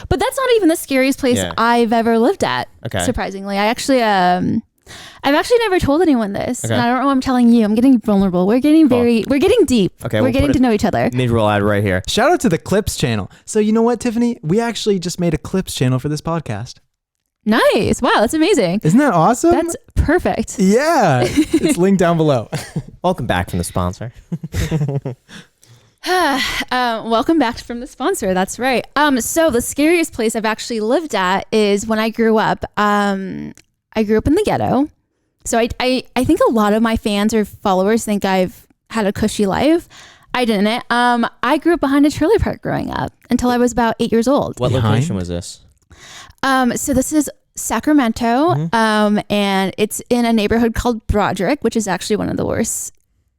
But that's not even the scariest place I've ever lived at. Okay. Surprisingly, I've actually never told anyone this, and I don't know why I'm telling you. I'm getting vulnerable. We're getting we're getting deep. Okay, we're getting to know each other. Mid-roll ad right here. Shout out to the Clips channel. So you know what, Tiffany? We actually just made a Clips channel for this podcast. Nice. Wow, that's amazing. Isn't that awesome? That's perfect. Yeah. It's linked down below. Welcome back from the sponsor. Welcome back from the sponsor. That's right. So the scariest place I've actually lived at is when I grew up. I grew up in the ghetto. So I think a lot of my fans or followers think I've had a cushy life. I didn't. I grew up behind a trailer park growing up until I was about 8 years old. What location was this? So this is Sacramento. And it's in a neighborhood called Broderick, which is actually one of the worst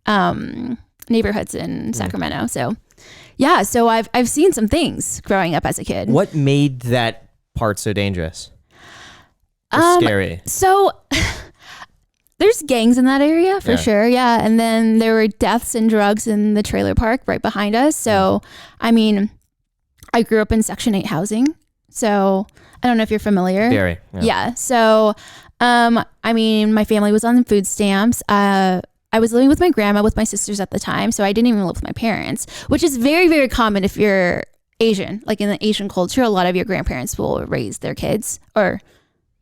neighborhoods in Sacramento. So yeah, so I've seen some things growing up as a kid. What made that part so dangerous? Scary. So there's gangs in that area for sure. Yeah. And then there were deaths and drugs in the trailer park right behind us. So, I mean, I grew up in Section 8 housing. So I don't know if you're familiar. Very. Yeah. So, I mean, my family was on food stamps. I was living with my grandma with my sisters at the time. So I didn't even live with my parents, which is very, very common if you're Asian. Like in the Asian culture, a lot of your grandparents will raise their kids, or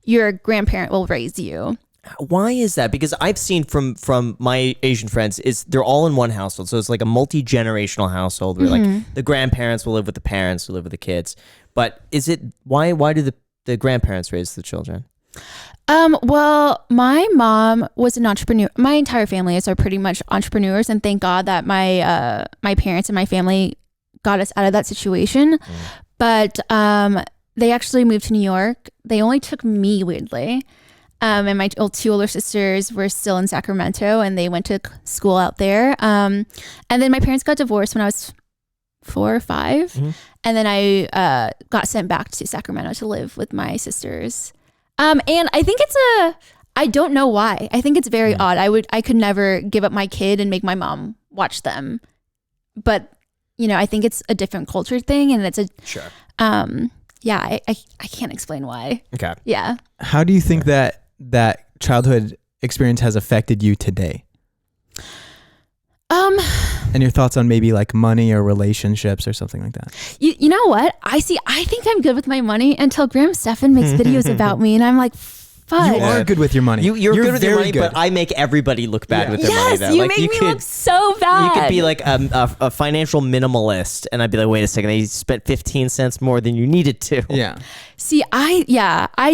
your grandparent will raise you. Why is that? Because I've seen from my Asian friends, is they're all in one household. So it's like a multi-generational household where like the grandparents will live with the parents who live with the kids. But is it, why do the grandparents raise the children? Well, my mom was an entrepreneur. My entire family are pretty much entrepreneurs, and thank God that my parents and my family got us out of that situation. But they actually moved to New York. They only took me, weirdly. And my two older sisters were still in Sacramento, and they went to school out there. And then my parents got divorced when I was 4 or 5. And then I got sent back to Sacramento to live with my sisters. And I think I don't know why. I think it's very odd. I could never give up my kid and make my mom watch them. But, you know, I think it's a different culture thing, and it's yeah, I can't explain why. Okay. Yeah. How do you think that childhood experience has affected you today? And your thoughts on maybe like money or relationships or something like that? You know what? I think I'm good with my money until Graham Stephan makes videos about me, and I'm like, fuck. You are good with your money. You're good with your money, but I make everybody look bad with their money. Though. You make me look so bad. You could be like a financial minimalist, and I'd be like, wait a second, they spent 15 cents more than you needed to. Yeah. See, I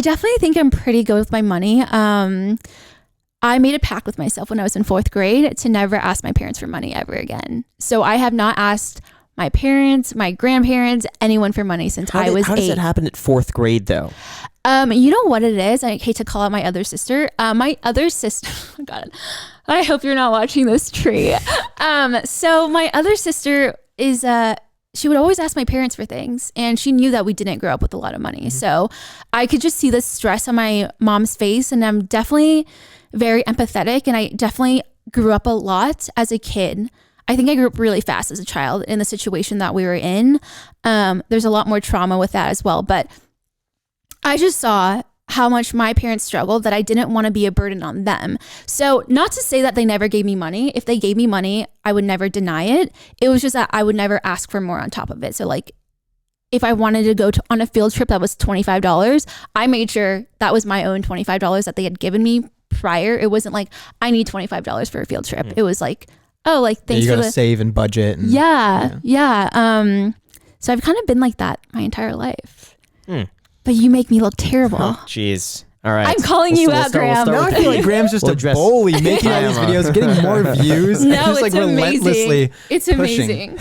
definitely think I'm pretty good with my money. I made a pact with myself when I was in 4th grade to never ask my parents for money ever again. So I have not asked my parents, my grandparents, anyone for money since I was 8. How does that happen at 4th grade though? You know what it is? I hate to call out my other sister. My other sister, oh God, I hope you're not watching this tree. So my other sister is, she would always ask my parents for things, and she knew that we didn't grow up with a lot of money. So I could just see the stress on my mom's face, and I'm definitely very empathetic, and I definitely grew up a lot as a kid. I think I grew up really fast as a child in the situation that we were in. There's a lot more trauma with that as well, but I just saw how much my parents struggled that I didn't want to be a burden on them. So not to say that they never gave me money. If they gave me money, I would never deny it. It was just that I would never ask for more on top of it. So like if I wanted to go on a field trip that was $25, I made sure that was my own $25 that they had given me prior. It wasn't like I need $25 for a field trip. It was like, oh, like thanks you for gotta save and budget. And, yeah. So I've kind of been like that my entire life. But you make me look terrible. Oh, jeez. All right. I'm calling you out, Graham. Now I feel like Graham's just a bully making all these videos, getting more views. No, just it's like amazing. relentlessly It's pushing. amazing.